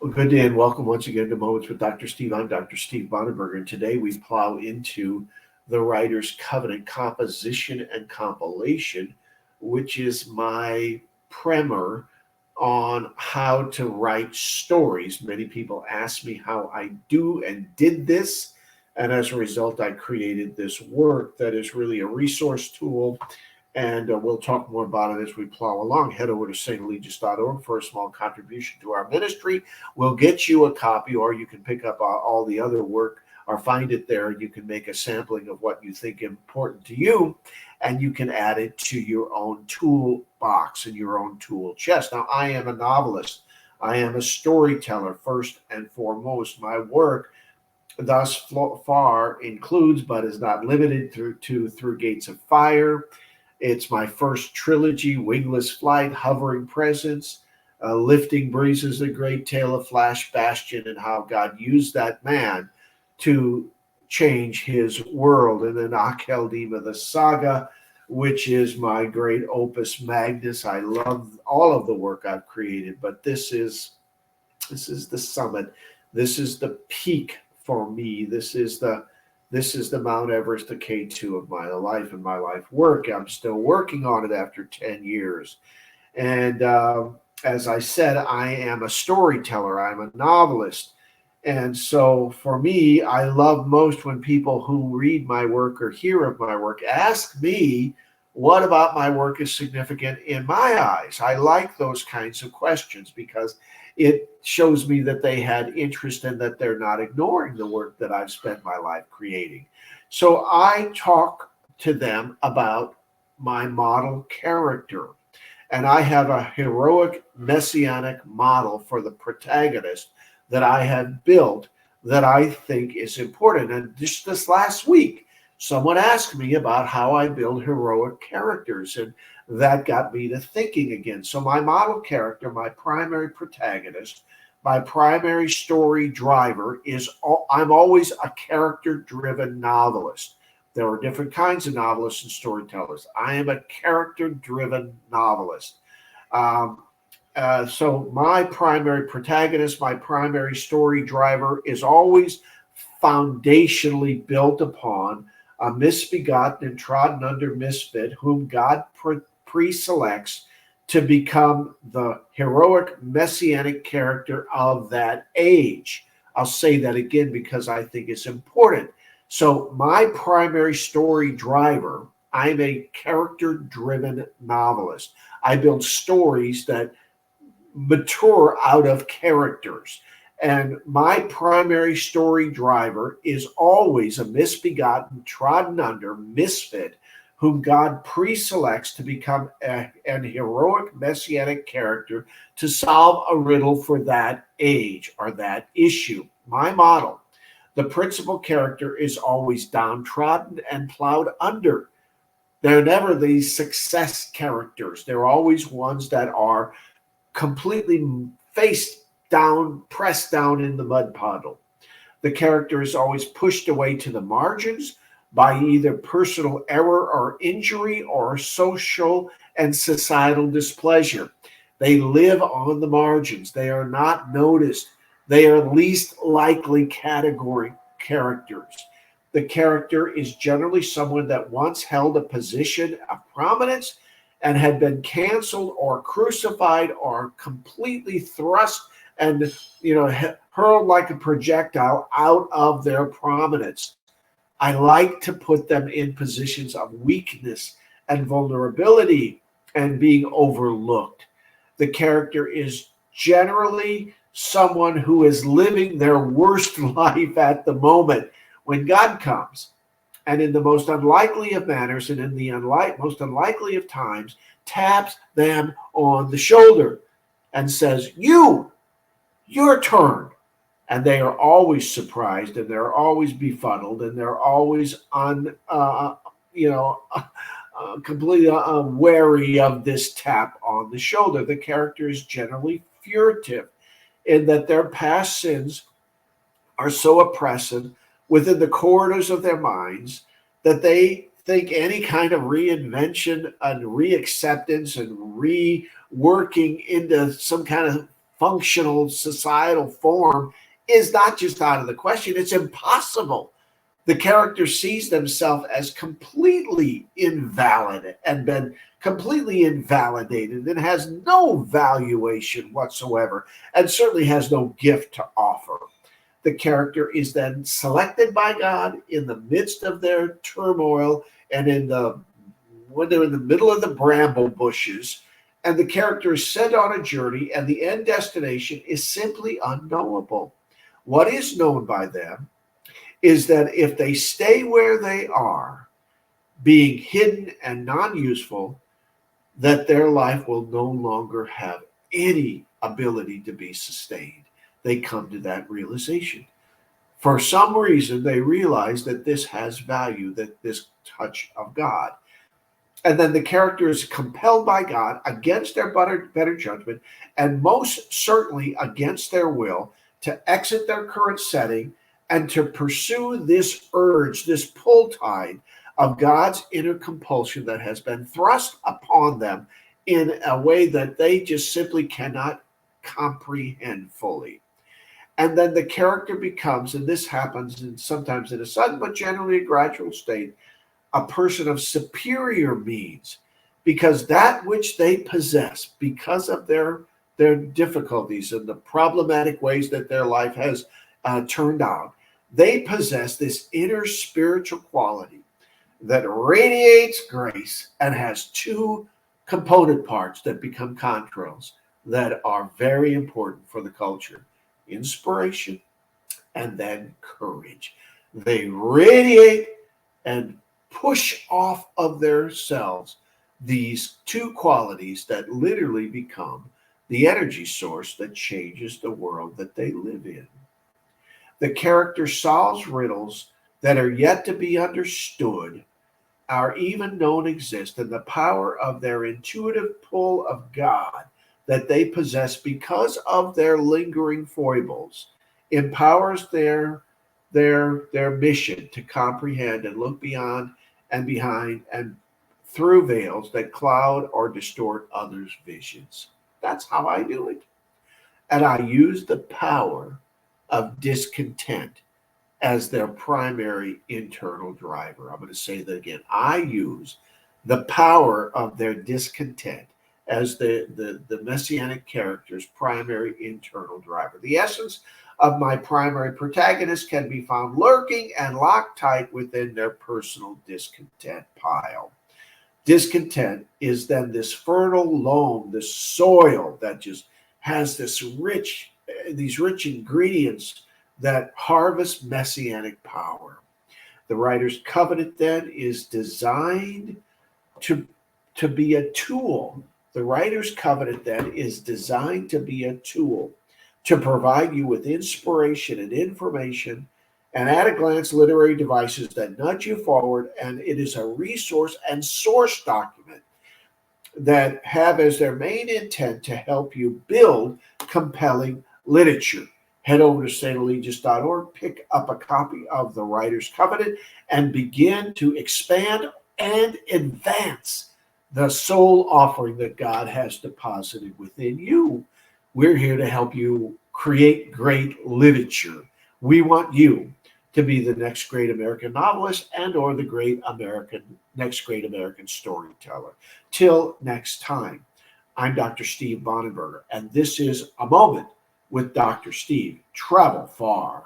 Well, good day and welcome once again to Moments with Dr. Steve. I'm Dr. Steve Bonenberger, and today we plow into the Writer's Covenant composition and compilation, which is my primer on how to write stories. Many people ask me how I do and did this, and as a result, I created this work that is really a resource tool, and we'll talk more about it as we plow along. Head over to stregis.org for a small contribution to our ministry. We'll get you a copy, or you can pick up all the other work or find it there. You can make a sampling of what you think important to you, and you can add it to your own toolbox and your own tool chest. Now, I am a novelist. I am a storyteller, first and foremost. My work thus far includes, but is not limited through Gates of Fire. It's my first trilogy, Wingless Flight, Hovering Presence, Lifting Breezes, The Great Tale of Flash Bastion, and how God used that man to change his world. And then Akeldima, the Saga, which is my great opus magnus. I love all of the work I've created, but this is the summit. This is the peak for me. This is the Mount Everest, the K2 of my life and my life work. I'm still working on it after 10 years. And as I said, I am a storyteller. I'm a novelist. And so for me, I love most when people who read my work or hear of my work ask me, what about my work is significant in my eyes? I like those kinds of questions because it shows me that they had interest and that they're not ignoring the work that I've spent my life creating. So I talk to them about my model character. And I have a heroic messianic model for the protagonist that I have built that I think is important. And just this last week, someone asked me about how I build heroic characters, and that got me to thinking again. So my model character, my primary protagonist, my primary story driver I'm always a character-driven novelist. There are different kinds of novelists and storytellers. I am a character-driven novelist. So my primary protagonist, my primary story driver is always foundationally built upon a misbegotten and trodden under misfit whom God pre-selects to become the heroic messianic character of that age. I'll say that again because I think it's important. So my primary story driver, I'm a character-driven novelist. I build stories that mature out of characters. And my primary story driver is always a misbegotten, trodden under misfit whom God pre-selects to become an heroic messianic character to solve a riddle for that age or that issue. My model, the principal character is always downtrodden and plowed under. They're never these success characters. They're always ones that are completely face down, pressed down in the mud puddle. The character is always pushed away to the margins by either personal error or injury or social and societal displeasure. They live on the margins. They are not noticed. They are least likely category characters. The character is generally someone that once held a position of prominence and had been canceled or crucified or completely thrust and hurled like a projectile out of their prominence. I like to put them in positions of weakness and vulnerability and being overlooked. The character is generally someone who is living their worst life at the moment when God comes, and in the most unlikely of manners and in the most unlikely of times, taps them on the shoulder and says, your turn. And they are always surprised, and they're always befuddled, and they're always completely wary of this tap on the shoulder. The character is generally furtive in that their past sins are so oppressive within the corridors of their minds that they think any kind of reinvention and reacceptance and reworking into some kind of functional societal form is not just out of the question, it's impossible. The character sees themselves as completely invalid and been completely invalidated and has no valuation whatsoever and certainly has no gift to offer. The character is then selected by God in the midst of their turmoil and when they're in the middle of the bramble bushes, and the character is sent on a journey, and the end destination is simply unknowable. What is known by them is that if they stay where they are, being hidden and non-useful, that their life will no longer have any ability to be sustained. They come to that realization. For some reason, they realize that this has value, that this touch of God. And then the character is compelled by God against their better judgment, and most certainly against their will, to exit their current setting and to pursue this urge, this pull tide of God's inner compulsion that has been thrust upon them in a way that they just simply cannot comprehend fully. And then the character becomes, and this happens sometimes in a sudden but generally a gradual state, a person of superior means, because that which they possess, because of their difficulties and the problematic ways that their life has turned out, they possess this inner spiritual quality that radiates grace and has two component parts that become contrails that are very important for the culture: inspiration and then courage. They radiate and push off of themselves these two qualities that literally become the energy source that changes the world that they live in. The character solves riddles that are yet to be understood, or even known exist, and the power of their intuitive pull of God that they possess because of their lingering foibles empowers their mission to comprehend and look beyond and behind and through veils that cloud or distort others' visions. That's how I do it. And I use the power of discontent as their primary internal driver. I'm going to say that again. I use the power of their discontent as the Messianic character's primary internal driver. The essence of my primary protagonist can be found lurking and locked tight within their personal discontent pile. Discontent is then this fertile loam, this soil that just has these rich ingredients that harvest Messianic power. The writer's covenant then is designed to be a tool. The writer's covenant then is designed to be a tool to provide you with inspiration and information and at a glance literary devices that nudge you forward, and it is a resource and source document that have as their main intent to help you build compelling literature. Head over to stalegius.org, pick up a copy of The Writer's Covenant, and begin to expand and advance the soul offering that God has deposited within you. We're here to help you create great literature. We want you to be the next great American novelist and or the next great American storyteller. Till next time, I'm Dr. Steve Bonenberger, and this is A Moment with Dr. Steve. Travel far.